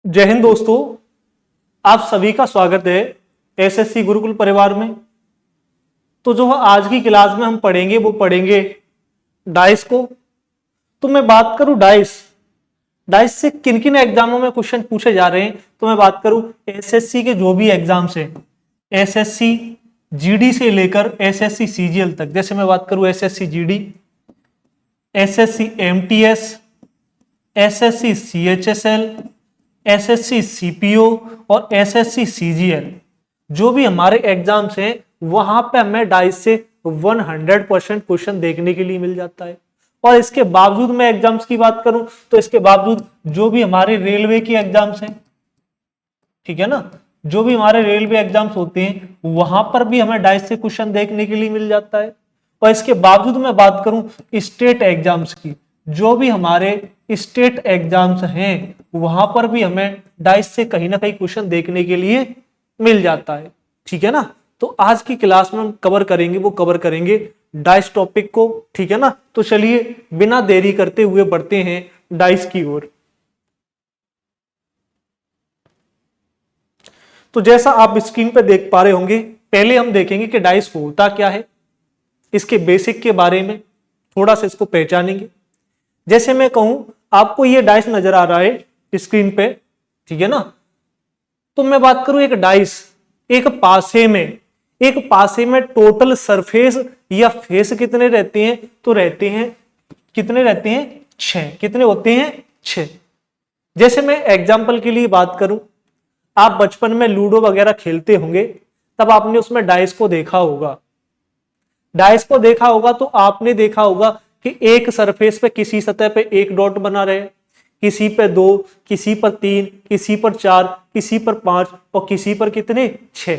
जय हिंद दोस्तों, आप सभी का स्वागत है एसएससी गुरुकुल परिवार में। तो जो आज की क्लास में हम पढ़ेंगे वो पढ़ेंगे डाइस को। तो मैं बात करूं डाइस से किन किन एग्जामों में क्वेश्चन पूछे जा रहे हैं, तो मैं बात करूं एसएससी के जो भी एग्जाम्स हैं, एसएससी जीडी से लेकर एसएससी सीजीएल तक। जैसे मैं बात करूं SSC GD, SSC MTS, SSC CHSL, SSC CPO और एसएससी सीजीएल, जो भी हमारे एग्जाम्स हैं वहां पे हमें डाइस से 100% क्वेश्चन देखने के लिए मिल जाता है। और इसके बावजूद मैं एग्जाम्स की बात करूं तो इसके बावजूद जो भी हमारे रेलवे की एग्जाम्स हैं, ठीक है ना, जो भी हमारे रेलवे एग्जाम्स होते हैं वहां पर भी हमें डाइस से क्वेश्चन देखने के लिए मिल जाता है। और इसके बावजूद मैं बात करूं स्टेट एग्जाम्स की, जो भी हमारे स्टेट एग्जाम्स हैं वहां पर भी हमें डाइस से कहीं ना कहीं क्वेश्चन देखने के लिए मिल जाता है, ठीक है ना। तो आज की क्लास में हम कवर करेंगे डाइस टॉपिक को, ठीक है ना। तो चलिए बिना देरी करते हुए बढ़ते हैं डाइस की ओर। तो जैसा आप स्क्रीन पर देख पा रहे होंगे, पहले हम देखेंगे कि डाइस होता क्या है, इसके बेसिक के बारे में थोड़ा सा इसको पहचानेंगे। जैसे मैं कहूं आपको ये डाइस नजर आ रहा है स्क्रीन पे, ठीक है ना। तो मैं बात करूं एक डाइस, एक पासे में टोटल सरफेस या फेस कितने रहते हैं, तो कितने रहते हैं 6। कितने होते हैं 6। जैसे मैं एग्जांपल के लिए बात करूं, आप बचपन में लूडो वगैरह खेलते होंगे, तब आपने उसमें डाइस को देखा होगा। तो आपने देखा होगा कि एक सरफेस पे किसी सतह पे एक डॉट बना रहे, किसी पे 2, किसी पर 3, किसी पर 4, किसी पर 5 और किसी पर कितने 6।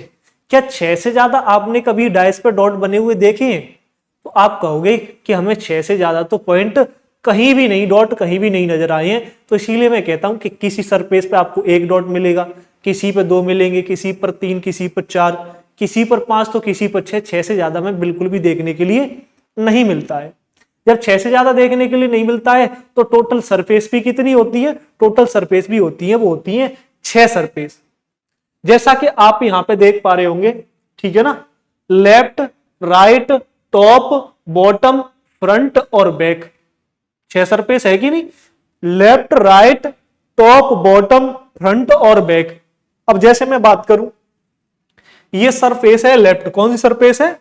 क्या 6 से ज्यादा आपने कभी डाइस पे डॉट बने हुए देखे हैं? तो आप कहोगे कि हमें 6 से ज्यादा तो पॉइंट कहीं भी नहीं, डॉट कहीं भी नहीं नजर आए हैं। तो इसीलिए मैं कहता हूं कि किसी सरफेस पे आपको एक डॉट मिलेगा, किसी पर 2 मिलेंगे, किसी पर 3, किसी पर 4, किसी पर 5 तो किसी पर 6। 6 से ज्यादा में बिल्कुल भी देखने के लिए नहीं मिलता है। जब 6 से ज्यादा देखने के लिए नहीं मिलता है तो टोटल सरफेस भी कितनी होती है? टोटल सरफेस भी होती है, वो होती है 6 सरफेस। जैसा कि आप यहां पे देख पा रहे होंगे, ठीक है ना, left, right, top, bottom, front और बैक। 6 सरफेस है कि नहीं? Left, right, top, bottom, front और बैक। अब जैसे मैं बात करूं, ये सरफेस है लेफ्ट। कौन सी सरफेस है?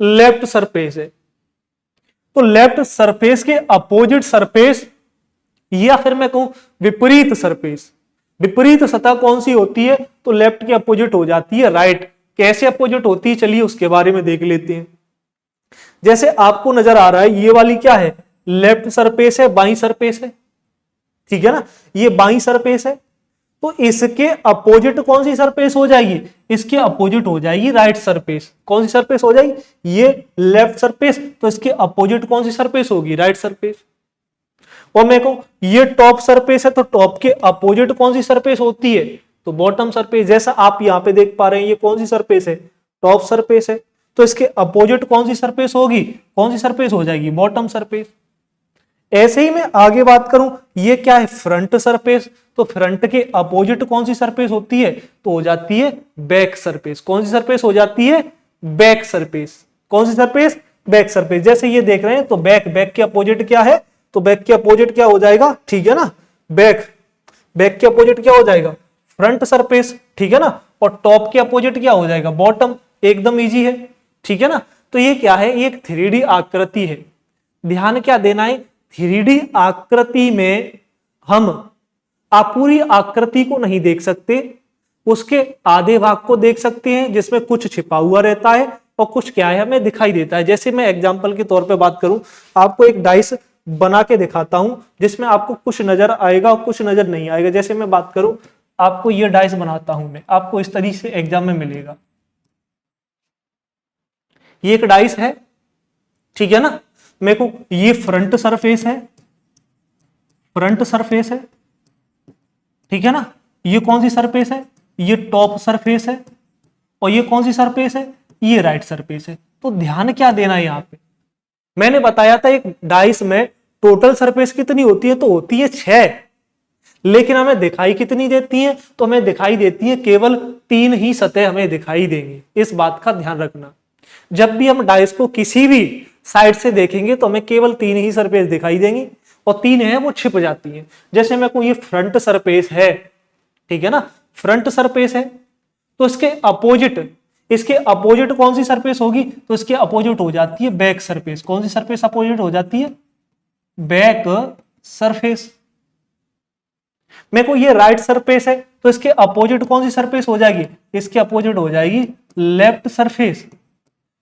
लेफ्ट सरफेस है। तो लेफ्ट सरफेस के अपोजिट सरफेस, या फिर मैं कहूं विपरीत सरफेस, विपरीत सतह कौन सी होती है? तो लेफ्ट के अपोजिट हो जाती है राइट। कैसे अपोजिट होती है, चलिए उसके बारे में देख लेते हैं। जैसे आपको नजर आ रहा है, ये वाली क्या है? लेफ्ट सरफेस है, बाई सरफेस है, ठीक है ना। ये बाई सरफेस है, तो इसके अपोजिट कौन सी सरफेस हो जाएगी? इसके अपोजिट हो जाएगी राइट सरफेस। कौन सी सरफेस हो जाएगी? ये लेफ्ट सरफेस, तो इसके अपोजिट कौन सी सरफेस होगी? Right surface. और मैं कहूं ये टॉप सरफेस है, तो टॉप के अपोजिट कौन सी सरफेस होती है? तो बॉटम सरफेस। जैसा आप यहां पे देख पा रहे हैं, ये कौन सी सरफेस है? टॉप सरफेस है, तो इसके अपोजिट कौन सी सरफेस होगी? कौन सी सरफेस हो जाएगी? Bottom surface. ऐसे ही मैं आगे बात करूं, ये क्या है? Front surface. तो फ्रंट के अपोजिट कौन सी सरफेस होती है? तो हो जाती है बैक सरफेस। कौन सी सरफेस हो जाती है? Back surface. कौन सी सरफेस? Back surface. जैसे ये देख रहे हैं, तो बैक के अपोजिट क्या है? तो बैक के अपोजिट क्या हो जाएगा? ठीक है ना, बैक के अपोजिट क्या हो जाएगा? फ्रंट सरफेस, ठीक है ना। और टॉप के अपोजिट क्या हो जाएगा? बॉटम। एकदम इजी है, ठीक है ना। तो ये क्या है? ये एक 3D आकृति है। ध्यान क्या देना है? 3D आकृति में हम आप पूरी आकृति को नहीं देख सकते, उसके आधे भाग को देख सकते हैं, जिसमें कुछ छिपा हुआ रहता है और कुछ क्या है हमें दिखाई देता है। जैसे मैं एग्जांपल के तौर पे बात करूं, आपको एक डाइस बना के दिखाता हूं, जिसमें आपको कुछ नजर आएगा और कुछ नजर नहीं आएगा। जैसे मैं बात करूं, आपको ये डाइस बनाता हूं मैं, आपको इस तरीके से एग्जाम में मिलेगा। ये एक डाइस है, ठीक है ना। मेरे को ये फ्रंट सरफेस है, ठीक है ना। ये कौन सी सरफेस है? ये टॉप सरफेस है। और ये कौन सी सरफेस है? ये राइट सरफेस है। तो ध्यान क्या देना है यहां पे? मैंने बताया था एक डाइस में टोटल सरफेस कितनी होती है? तो होती है 6। लेकिन हमें दिखाई कितनी देती है, तो हमें दिखाई देती है केवल 3 ही सतह हमें दिखाई देंगी। इस बात का ध्यान रखना, जब भी हम डाइस को किसी भी साइड से देखेंगे तो हमें केवल 3 ही सरफेस दिखाई देंगी, और 3 है वो छिप जाती हैं। जैसे मेरे को ये फ्रंट सरफेस है, ठीक है ना, फ्रंट सरफेस है, तो इसके अपोजिट कौन सी सरफेस होगी, तो इसके अपोजिट हो जाती है बैक सरफेस। कौन सी सरफेस अपोजिट हो जाती है, बैक सरफेस। मेरे को ये राइट सरफेस है, तो इसके अपोजिट कौन सी सरफेस हो जाएगी, इसके अपोजिट हो जाएगी लेफ्ट सरफेस।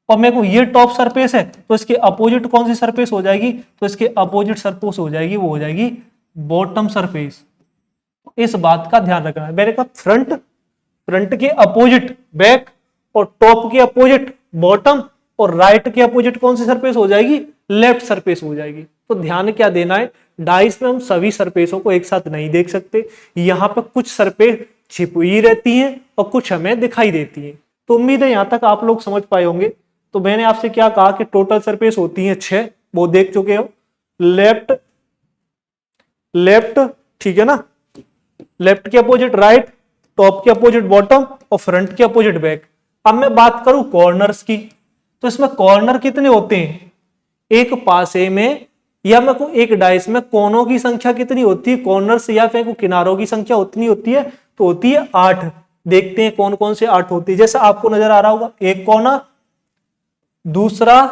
और मेरे को ये टॉप सरफेस है, तो इसके अपोजिट कौन सी सरफेस हो जाएगी, तो इसके अपोजिट सरफेस हो जाएगी, वो हो जाएगी बॉटम सरफेस। इस बात का ध्यान रखना है। मेरे का फ्रंट के अपोजिट बैक, और टॉप के अपोजिट बॉटम, और राइट के अपोजिट कौन सी सरफेस हो जाएगी, लेफ्ट सरफेस हो जाएगी। तो ध्यान क्या देना है, डाइस में हम सभी सरफेसों को एक साथ नहीं देख सकते, यहाँ पे कुछ सरफेस छिपी रहती हैं और कुछ हमें दिखाई देती हैं। तो उम्मीद है यहां तक आप लोग समझ पाए होंगे। तो मैंने आपसे क्या कहा कि टोटल सरफेस होती है 6, वो देख चुके हो, लेफ्ट, ठीक है ना, लेफ्ट के अपोजिट राइट, टॉप के अपोजिट बॉटम, और फ्रंट के अपोजिट बैक। अब मैं बात करूं कॉर्नर्स की, तो इसमें कॉर्नर कितने होते हैं, एक पासे में या मैं को एक डाइस में कोनों की संख्या कितनी होती है, कॉर्नर्स या फिर किनारों की संख्या उतनी होती है, तो होती है 8। देखते हैं कौन कौन से 8 होती है। जैसा आपको नजर आ रहा होगा, एक कॉर्नर, दूसरा,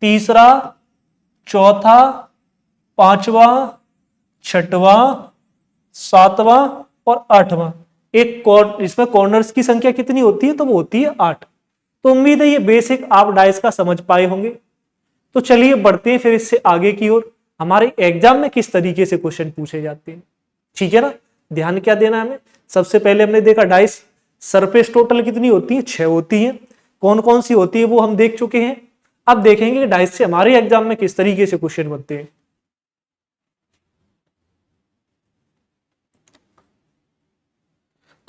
तीसरा, चौथा, पांचवा, छठवां, सातवां और आठवां। इसमें कॉर्नर्स की संख्या कितनी होती है, तो वो होती है 8। तो उम्मीद है ये बेसिक आप डाइस का समझ पाए होंगे। तो चलिए बढ़ते हैं फिर इससे आगे की ओर, हमारे एग्जाम में किस तरीके से क्वेश्चन पूछे जाते हैं, ठीक है ना। ध्यान क्या देना है हमें, सबसे पहले हमने देखा डाइस सरफेस टोटल कितनी होती है, 6 होती है। कौन कौन सी होती है वो हम देख चुके हैं। अब देखेंगे कि डाइस से हमारे एग्जाम में किस तरीके से क्वेश्चन बनते हैं।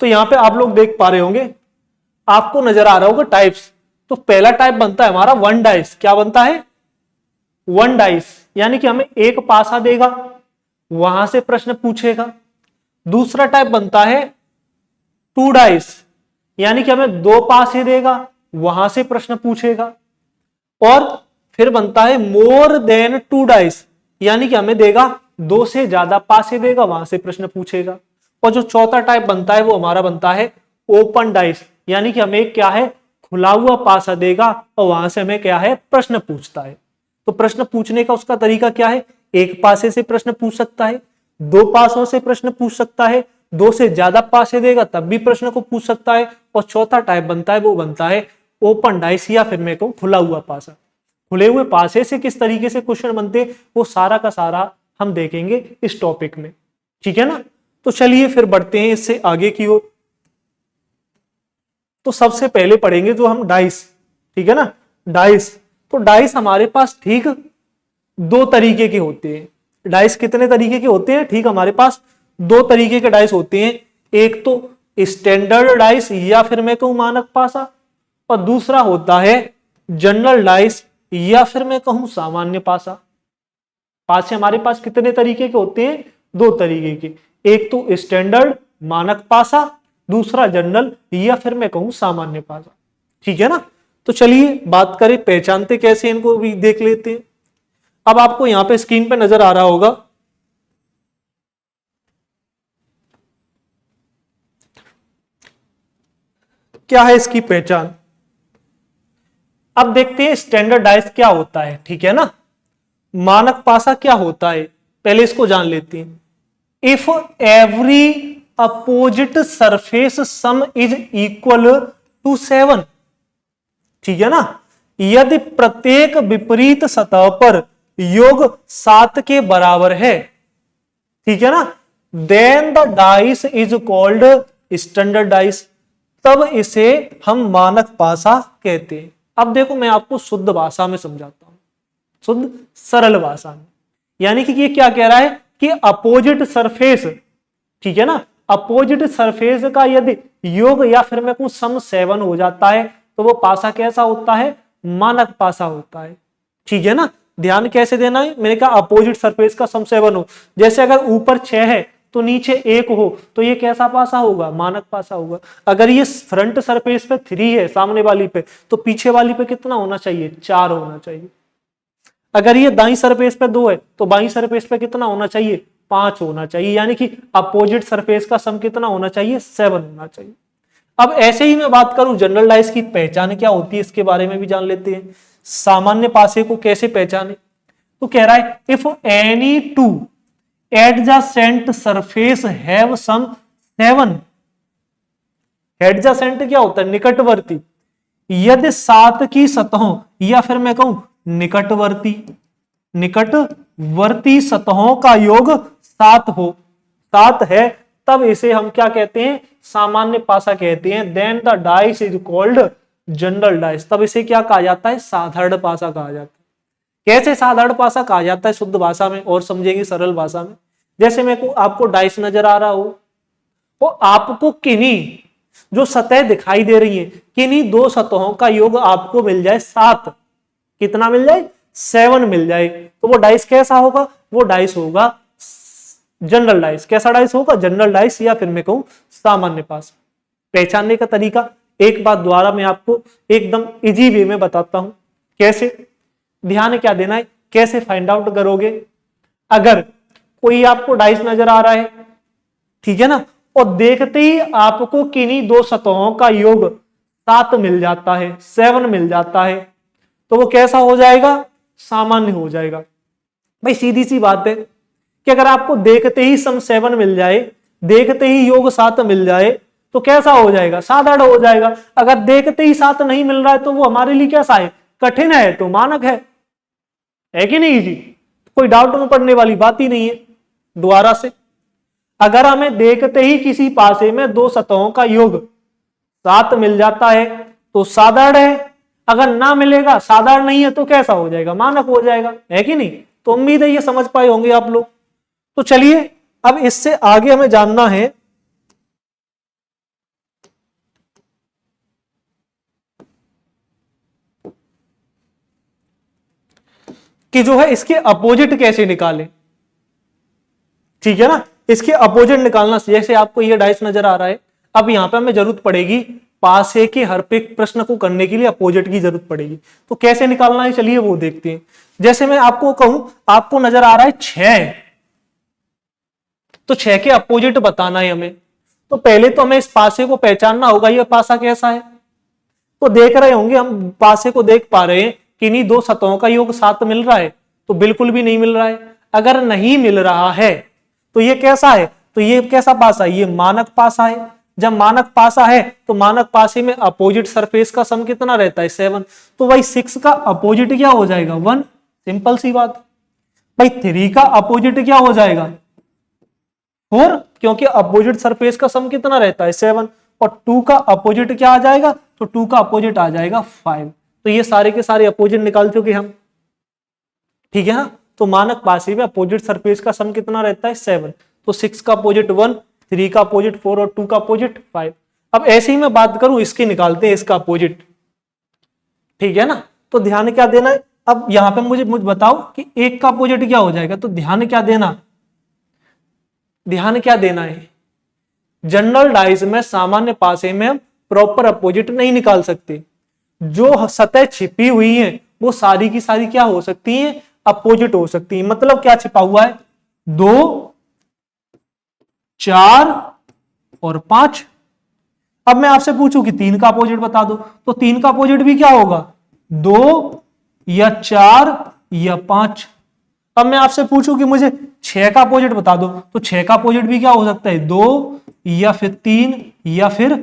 तो यहां पे आप लोग देख पा रहे होंगे, आपको नजर आ रहा होगा टाइप्स। तो पहला टाइप बनता है हमारा वन डाइस। क्या बनता है, वन डाइस, यानी कि हमें एक पासा देगा, वहां से प्रश्न पूछेगा। दूसरा टाइप बनता है टू डाइस, यानी कि हमें 2 पासे देगा, वहां से प्रश्न पूछेगा। और फिर बनता है मोर देन 2 डाइस, यानी कि हमें देगा 2 से ज्यादा पासे देगा, वहां से प्रश्न पूछेगा। और जो चौथा टाइप बनता है वो हमारा बनता है ओपन डाइस, यानी कि हमें क्या है, खुला हुआ पासा देगा और वहां से हमें क्या है, प्रश्न पूछता है। तो प्रश्न पूछने का उसका तरीका क्या है, एक पासे से प्रश्न पूछ सकता है, 2 पासों से प्रश्न पूछ सकता है, 2 से ज्यादा पासे देगा तब भी प्रश्न को पूछ सकता है। और चौथा टाइप बनता है वो बनता है ओपन डाइस, या फिर मैं कहूं खुला हुआ पासा। खुले हुए पासे से किस तरीके से क्वेश्चन बनते वो सारा का सारा हम देखेंगे इस टॉपिक में, ठीक है ना। तो चलिए फिर बढ़ते हैं इससे आगे की ओर। तो सबसे पहले पढ़ेंगे जो हम डाइस, ठीक है ना, डाइस। तो डाइस हमारे पास ठीक 2 तरीके के होते हैं। डाइस कितने तरीके के होते हैं, ठीक हमारे पास 2 तरीके के डाइस होते हैं। एक तो स्टैंडर्ड डाइस या फिर मैं कहूं मानक पासा, और दूसरा होता है जनरल डाइस या फिर मैं कहूं सामान्य पासा। पासे हमारे पास कितने तरीके के होते हैं, 2 तरीके के, एक तो स्टैंडर्ड मानक पासा, दूसरा जनरल या फिर मैं कहूं सामान्य पासा, ठीक है ना। तो चलिए बात करें पहचानते कैसे, इनको भी देख लेते हैं। अब आपको यहां पे स्क्रीन पे नजर आ रहा होगा, क्या है इसकी पहचान। अब देखते हैं स्टैंडर्ड डाइस क्या होता है, ठीक है ना, मानक पासा क्या होता है, पहले इसको जान लेते हैं। If every opposite surface sum is equal to 7, ठीक है ना, यदि प्रत्येक विपरीत सतह पर योग 7 के बराबर है, ठीक है ना, then the dice is called standard dice, तब इसे हम मानक पासा कहते हैं। अब देखो मैं आपको शुद्ध भाषा में समझाता हूं, शुद्ध सरल भाषा में। यानी कि ये क्या कह रहा है कि अपोजिट सरफेस, ठीक है ना, अपोजिट सरफेस का यदि योग या फिर मैं कुछ सम 7 हो जाता है तो वो पासा कैसा होता है, मानक पासा होता है, ठीक है ना। ध्यान कैसे देना है, मैंने कहा अपोजिट सरफेस का सम 7 हो। जैसे अगर ऊपर 6 है तो नीचे 1 हो तो ये कैसा पासा होगा, मानक पासा होगा। अगर ये फ्रंट सरफेस पे 3 है सामने वाली पे, तो पीछे वाली पे कितना होना चाहिए, 4 होना चाहिए। अगर ये दाई सरफेस पे 2 है तो बाई सरफेस पे कितना होना चाहिए, 5 होना चाहिए। यानी कि अपोजिट सरफेस का सम कितना होना चाहिए, 7 होना चाहिए। अब ऐसे ही मैं बात करूं जनरल डाइस की पहचान क्या होती है, इसके बारे में भी जान लेते हैं। सामान्य पासे को कैसे पहचाने, तो कह रहा है if any two adjacent surface have sum 7, adjacent क्या होता है, निकटवर्ती। यदि 7 की सतहों, या फिर मैं कहूं निकटवर्ती, निकटवर्ती सतहों का योग 7 हो, 7 है, तब इसे हम क्या कहते हैं, सामान्य पासा कहते हैं। Then the dice is called general dice, तब इसे क्या कहा जाता है, साधारण पासा कहा जाता है। कैसे साधारण पासा कहा जाता है शुद्ध भाषा में, और समझेंगे सरल भाषा में। जैसे मैं को आपको डाइस नजर आ रहा हो, तो आपको किन्हीं जो सतह दिखाई दे रही है, किन्हीं 2 सतहों का योग आपको मिल जाए 7, कितना मिल जाए, 7 मिल जाए, तो वो डाइस कैसा होगा, वो डाइस होगा जनरल डाइस। कैसा डाइस होगा, जनरल डाइस, या फिर मैं कहूं सामान्य पास। पहचानने का तरीका एक बात द्वारा मैं आपको एकदम इजी वे में बताता हूं कैसे। ध्यान क्या देना है, कैसे फाइंड आउट करोगे। अगर कोई आपको डाइस नजर आ रहा है, ठीक है ना, और देखते ही आपको किन्हीं 2 सतहों का योग 7 मिल जाता है, 7 मिल जाता है, तो वो कैसा हो जाएगा, सामान्य हो जाएगा। भाई सीधी सी बात है कि अगर आपको देखते ही सम 7 मिल जाए, देखते ही योग 7 मिल जाए, तो कैसा हो जाएगा, साधारण हो जाएगा। अगर देखते ही 7 नहीं मिल रहा है तो वो हमारे लिए कैसा है, कठिन है, तो मानक है कि नहीं जी, कोई डाउट में पड़ने वाली बात ही नहीं है। दोबारा से, अगर हमें देखते ही किसी पासे में 2 सतहों का योग 7 मिल जाता है तो साधारण है, अगर ना मिलेगा, साधारण नहीं है, तो कैसा हो जाएगा, मानक हो जाएगा, है कि नहीं। तो उम्मीद है ये समझ पाए होंगे आप लोग। तो चलिए अब इससे आगे हमें जानना है कि जो है इसके अपोजिट कैसे निकालें, ठीक है ना। इसके अपोजिट निकालना, जैसे आपको ये डाइस नजर आ रहा है, अब यहां पे हमें जरूरत पड़ेगी पासे के हर पे प्रश्न को करने के लिए अपोजिट की जरूरत पड़ेगी। तो कैसे निकालना है, चलिए वो देखते हैं। जैसे मैं आपको कहूं, आपको नजर आ रहा है 6, तो 6 के अपोजिट बताना है हमें। तो पहले तो हमें इस पासे को पहचानना होगा, ये पासा कैसा है। तो देख रहे होंगे, हम पासे को देख पा रहे हैं कि इन्हीं 2 सतहों का योग 7 मिल रहा है, तो बिल्कुल भी नहीं मिल रहा है। अगर नहीं मिल रहा है तो ये कैसा है, तो ये कैसा पासा है, ये मानक पासा है। जब मानक पासा है तो मानक पासे में अपोजिट सरफेस का सम कितना रहता है, 7। तो भाई 6 का अपोजिट क्या हो जाएगा, 1, सिंपल सी बात। भाई 3 का अपोजिट क्या हो जाएगा, 4, क्योंकि अपोजिट सरफेस का सम कितना रहता है, 7। और 2 का अपोजिट क्या आ जाएगा, तो 2 का अपोजिट आ जाएगा 5। तो ये सारे के सारे अपोजिट निकाल चुके हम, ठीक है ना। तो मानक पासे में अपोजिट सरफेस का सम कितना रहता है, 7। तो 6 का अपोजिट 1, 3 का अपोजिट 4 और 2 का अपोजिट 5। अब ऐसे ही मैं बात करूं, इसकी निकालते हैं इसका अपोजिट, ठीक है ना। तो ध्यान क्या देना है, अब यहां पे मुझे बताओ कि 1 का अपोजिट क्या हो जाएगा। तो ध्यान क्या देना, ध्यान क्या देना है, जनरल डाइस में सामान्य पासे में हम प्रॉपर अपोजिट नहीं निकाल सकते। जो सतह छिपी हुई है वो सारी की सारी क्या हो सकती है, अपोजिट हो सकती है। मतलब क्या छिपा हुआ है, 2, 4 और 5। अब मैं आपसे पूछूं कि 3 का अपोजिट बता दो, तो 3 का अपोजिट भी क्या होगा, 2 या 4 या 5। अब मैं आपसे पूछूं कि मुझे 6 का अपोजिट बता दो, तो 6 का अपोजिट भी क्या हो सकता है, 2 या फिर 3 या फिर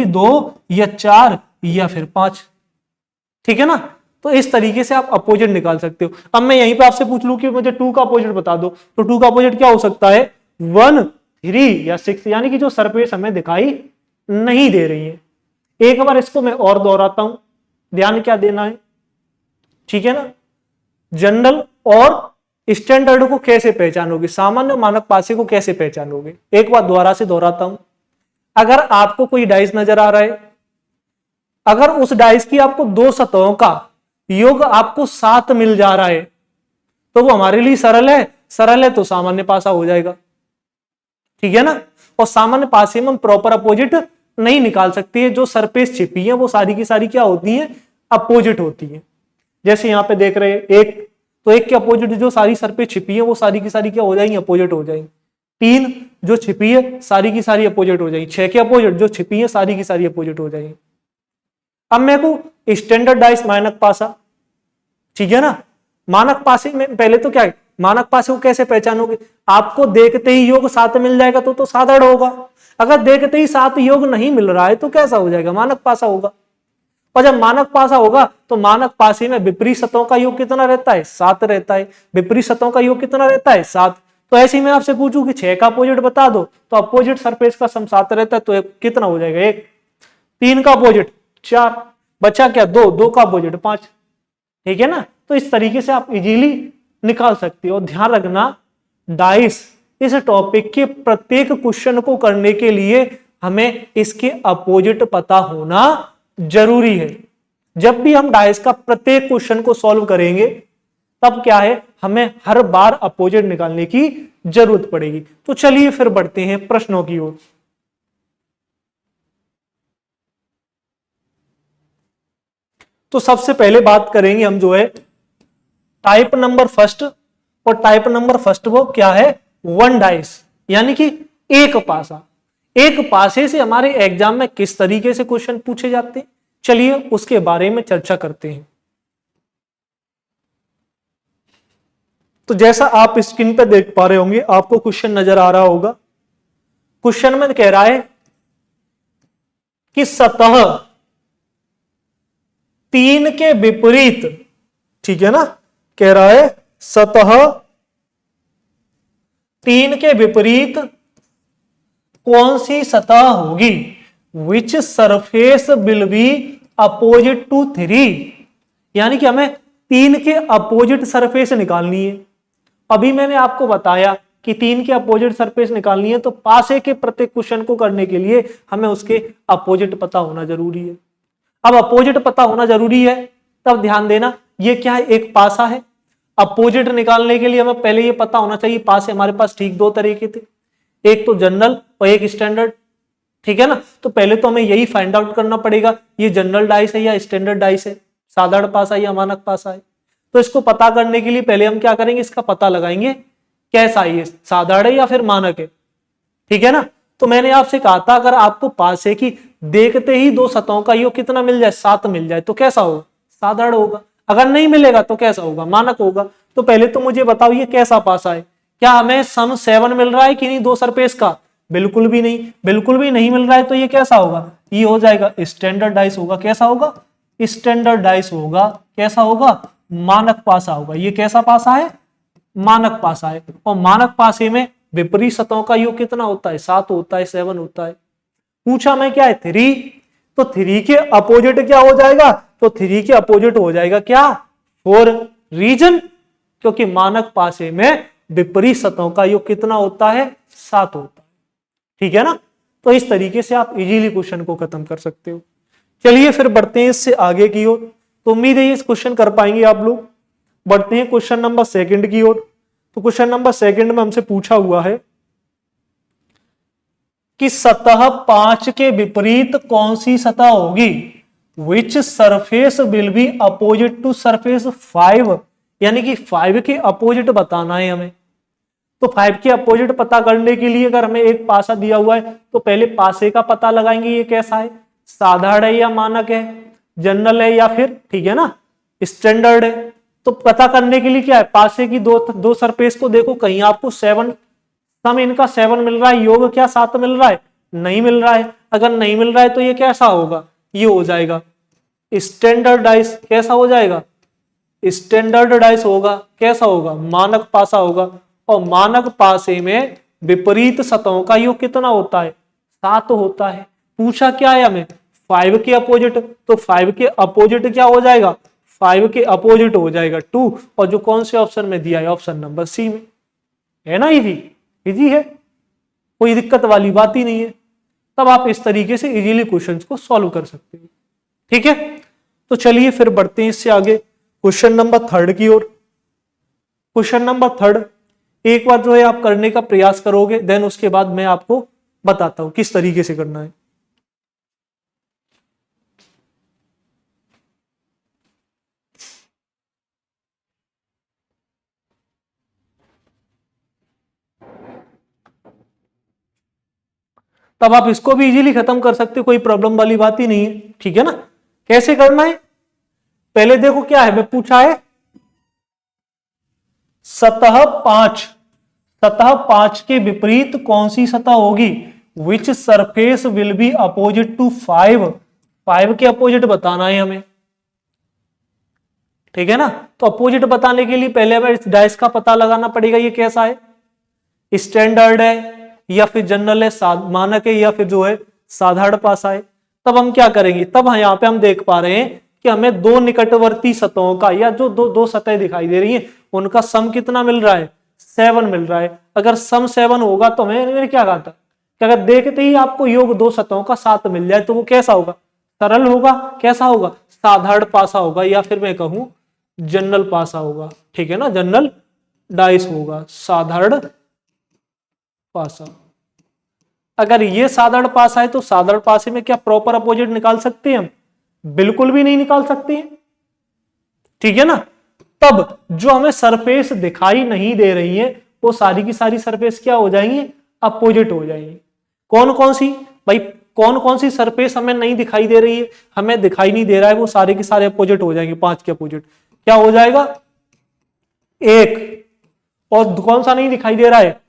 2 या 4 या फिर 5, ठीक है ना। तो इस तरीके से आप अपोजिट निकाल सकते हो। अब मैं यहीं पे आपसे पूछ लूं कि मुझे 2 का अपोजिट बता दो, तो 2 का अपोजिट क्या हो सकता है, 1, 3 या 6, यानी कि जो सरफेस हमें दिखाई नहीं दे रही है। एक बार इसको मैं और दोहराता हूं, ध्यान क्या देना है, ठीक है ना। जनरल और स्टैंडर्ड को कैसे पहचानोगे, सामान्य मानक पासे को कैसे पहचानोगे। एक बार दोबारा से दोहराता हूं, अगर आपको कोई डाइस नजर आ रहा है, अगर उस डाइस की आपको 2 सतहों का योग आपको 7 मिल जा रहा है, तो वो हमारे लिए सरल है, सरल है तो सामान्य पासा हो जाएगा। ठीक है ना। और सामान्य पासे में हम प्रॉपर अपोजिट नहीं निकाल सकते हैं, जो सरफेस छिपी है वो सारी की सारी क्या होती है, अपोजिट होती है। जैसे यहाँ पे देख रहे हैं एक, तो एक के अपोजिट जो सारी सरफेस छिपी है वो सारी की सारी क्या हो जाएंगी, अपोजिट हो जाएंगी। 3 जो छिपी है सारी की सारी अपोजिट हो जाएगी। 6 के अपोजिट जो छिपी है सारी की सारी अपोजिट हो जाएगी। अब मेरे को स्टैंडर्डाइज मानक पासा, ठीक है ना। मानक पासे में पहले तो क्या है, मानक पासे को कैसे पहचानोगे, आपको देखते ही योग 7 मिल जाएगा तो साधारण होगा। अगर देखते ही 7 योग नहीं मिल रहा है तो कैसा हो जाएगा, मानक पासा होगा। और जब मानक पासा होगा तो मानक पासे में विपरीत सतहों का योग कितना रहता है, 7 रहता है। विपरीत सतहों का योग कितना रहता है, 7। तो ऐसे ही मैं आपसे पूछूं कि 6 का अपोजिट बता दो, तो अपोजिट सरफेस का सम 7 रहता है, तो कितना हो जाएगा 1। 3 का अपोजिट 4, बचा क्या 2, 2 का अपोजिट 5, ठीक है ना। तो इस तरीके से आप इजीली निकाल सकते हो। ध्यान रखना डाइस इस टॉपिक के प्रत्येक क्वेश्चन को करने के लिए हमें इसके अपोजिट पता होना जरूरी है। जब भी हम डाइस का प्रत्येक क्वेश्चन को सॉल्व करेंगे तब क्या है, हमें हर बार अपोजिट निकालने की जरूरत पड़ेगी। तो चलिए फिर बढ़ते हैं प्रश्नों की ओर। तो सबसे पहले बात करेंगे हम जो है टाइप नंबर फर्स्ट, और टाइप नंबर फर्स्ट वो क्या है, वन डाइस, यानी कि एक पासा। एक पासे से हमारे एग्जाम में किस तरीके से क्वेश्चन पूछे जाते हैं, चलिए उसके बारे में चर्चा करते हैं। तो जैसा आप स्क्रीन पे देख पा रहे होंगे, आपको क्वेश्चन नजर आ रहा होगा। क्वेश्चन में कह रहा है कि सतह 3 के विपरीत, ठीक है ना, कह रहा है सतह 3 के विपरीत कौन सी सतह होगी, which surface will be opposite to 3, यानी कि हमें 3 के अपोजिट सरफेस निकालनी है। अभी मैंने आपको बताया कि 3 के अपोजिट सरफेस निकालनी है, तो पासे के प्रत्येक क्वेश्चन को करने के लिए हमें उसके अपोजिट पता होना जरूरी है। अब अपोजिट पता होना जरूरी है, तब ध्यान देना ये क्या है, एक पासा है। अपोजिट निकालने के लिए हमें पहले ये पता होना चाहिए, पासे हमारे पास ठीक 2 तरीके थे, एक तो जनरल और एक स्टैंडर्ड, ठीक है ना। तो पहले तो हमें यही फाइंड आउट करना पड़ेगा ये जनरल डाइस है या स्टैंडर्ड डाइस है, साधारण पासा या मानक पासा है। तो इसको पता करने के लिए पहले हम क्या करेंगे, इसका पता लगाएंगे कैसा है, साधारण है या फिर मानक है, ठीक है ना। तो मैंने आपसे कहा था अगर आपको पासे की देखते ही 2 सतहों का योग कितना मिल जाए, 7 मिल जाए, तो कैसा होगा, साधारण होगा। अगर नहीं मिलेगा तो कैसा होगा, मानक होगा। तो पहले तो मुझे बताओ ये कैसा पासा है, क्या हमें सम 7 मिल रहा है कि नहीं 2 सरफेस का, बिल्कुल भी नहीं, बिल्कुल भी नहीं मिल रहा है। तो ये कैसा होगा, ये हो जाएगा स्टैंडर्ड डाइस होगा। कैसा होगा, स्टैंडर्ड डाइस होगा। कैसा होगा, मानक पासा होगा। ये कैसा पासा है, मानक पासा है। और मानक पासे में विपरीत सतहों का योग कितना होता है, 7 होता है, 7 होता है। पूछा मैं क्या है, 3, तो 3 के अपोजिट क्या हो जाएगा, तो 3 के अपोजिट हो जाएगा क्या, 4। रीजन, क्योंकि मानक पासे में विपरीत सतहों का योग कितना होता है, 7 होता है, ठीक है ना। तो इस तरीके से आप इजीली क्वेश्चन को खत्म कर सकते हो। चलिए फिर बढ़ते हैं इससे आगे की ओर। तो उम्मीद है इस क्वेश्चन कर पाएंगे आप लोग। बढ़ते हैं क्वेश्चन नंबर 2 की ओर। तो क्वेश्चन नंबर 2 में हमसे पूछा हुआ है कि सतह 5 के विपरीत कौन सी सतह होगी, which surface will be opposite to surface 5, यानी कि 5 के अपोजिट बताना है हमें। तो 5 के अपोजिट पता करने के लिए अगर हमें एक पासा दिया हुआ है तो पहले पासे का पता लगाएंगे, ये कैसा है, साधारण है या मानक है, जनरल है या फिर, ठीक है ना, स्टैंडर्ड है। तो पता करने के लिए क्या है, पासे की दो सरफेस को देखो, कहीं आपको 7 सम इनका 7 मिल रहा है, योग क्या 7 मिल रहा है, नहीं मिल रहा है। अगर नहीं मिल रहा है तो ये कैसा होगा, ये हो जाएगा स्टैंडर्ड डाइस। कैसा हो जाएगा, स्टैंडर्ड डाइस होगा। कैसा होगा, मानक पासा होगा। और मानक पासे में विपरीत सतहों का योग कितना होता है, 7 होता है। पूछा क्या है हमें, 5 के अपोजिट, तो 5 के अपोजिट क्या हो जाएगा, 5 के अपोजिट हो जाएगा 2, और जो कौन से ऑप्शन में दिया है, ऑप्शन नंबर सी में, है ना। इजी है, कोई दिक्कत वाली बात ही नहीं है। तब आप इस तरीके से इजीली क्वेश्चंस को सॉल्व कर सकते हो, ठीक है। तो चलिए फिर बढ़ते हैं इससे आगे क्वेश्चन नंबर 3 की ओर। क्वेश्चन नंबर 3 एक बार जो है आप करने का प्रयास करोगे, देन उसके बाद मैं आपको बताता हूं किस तरीके से करना है। तब आप इसको भी इजीली खत्म कर सकते हो, कोई प्रॉब्लम वाली बात ही नहीं है, ठीक है ना। कैसे करना है, पहले देखो क्या है, मैं पूछा है सतह 5, सतह 5 के विपरीत कौन सी सतह होगी, which surface will be opposite to 5, 5 के अपोजिट बताना है हमें, ठीक है ना। तो अपोजिट बताने के लिए पहले हमें इस डाइस का पता लगाना पड़ेगा, ये कैसा है, स्टैंडर्ड है या फिर जनरल है, मानक है या फिर जो है साधारण पासा है। तब हम क्या करेंगे, तब यहां पे हम देख पा रहे हैं कि हमें दो निकटवर्ती सतहों का, या जो दो दो सतहें दिखाई दे रही हैं उनका सम कितना मिल रहा है, 7 मिल रहा है। अगर सम 7 होगा तो मैंने क्या कहा था कि अगर देखते ही आपको योग दो सतहों का 7 मिल जाए तो वो कैसा होगा, सरल होगा, कैसा होगा, साधारण पासा होगा, या फिर मैं कहूं जनरल पासा होगा, ठीक है ना, जनरल डाइस होगा, साधारण पासा। अगर ये साधारण पासा है तो साधारण पासे में क्या प्रॉपर अपोजिट निकाल सकते हैं हम, बिल्कुल भी नहीं निकाल सकते हैं, ठीक है ना। तब जो हमें सरफेस दिखाई नहीं दे रही है वो सारी की सारी सरफेस क्या हो जाएंगी, अपोजिट हो जाएंगी। कौन कौन सी भाई, कौन कौन सी सरफेस हमें नहीं दिखाई दे रही है, हमें दिखाई नहीं दे रहा है, वो सारे के सारे अपोजिट हो जाएंगे, 5 के अपोजिट क्या हो जाएगा, 1, और कौन सा नहीं दिखाई दे रहा है,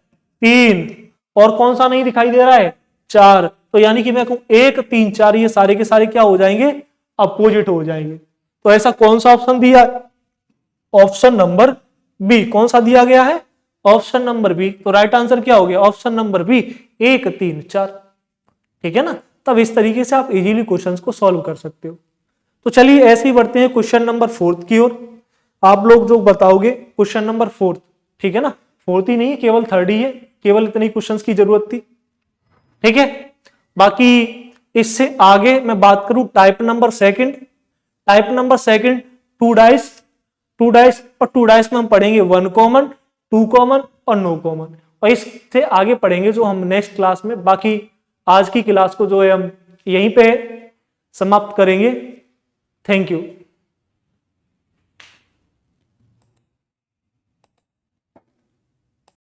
3, और कौन सा नहीं दिखाई दे रहा है, 4। तो यानी कि मैं कहूं 1, 3, 4 ये सारे के सारे क्या हो जाएंगे, अपोजिट हो जाएंगे। तो ऐसा कौन सा ऑप्शन दिया, ऑप्शन नंबर बी, कौन सा दिया गया है, ऑप्शन नंबर बी। तो राइट आंसर क्या हो गया, ऑप्शन नंबर बी, 1, 3, 4, ठीक है ना। तब इस तरीके से आप इजीली क्वेश्चंस को सॉल्व कर सकते हो। तो चलिए ऐसे ही बढ़ते हैं क्वेश्चन नंबर 4 की ओर। आप लोग जो बताओगे क्वेश्चन नंबर 4, ठीक है ना, 4 ही नहीं केवल 3 ही है, केवल इतनी क्वेश्चंस की जरूरत थी, ठीक है। बाकी इससे आगे मैं बात करूं type number second, type number second 2 dice, 2 dice, और 2 डाइस में हम पढ़ेंगे 1 कॉमन, 2 कॉमन और नो कॉमन, और इससे आगे पढ़ेंगे जो हम नेक्स्ट क्लास में। बाकी आज की क्लास को जो है हम यहीं पे समाप्त करेंगे। Thank you.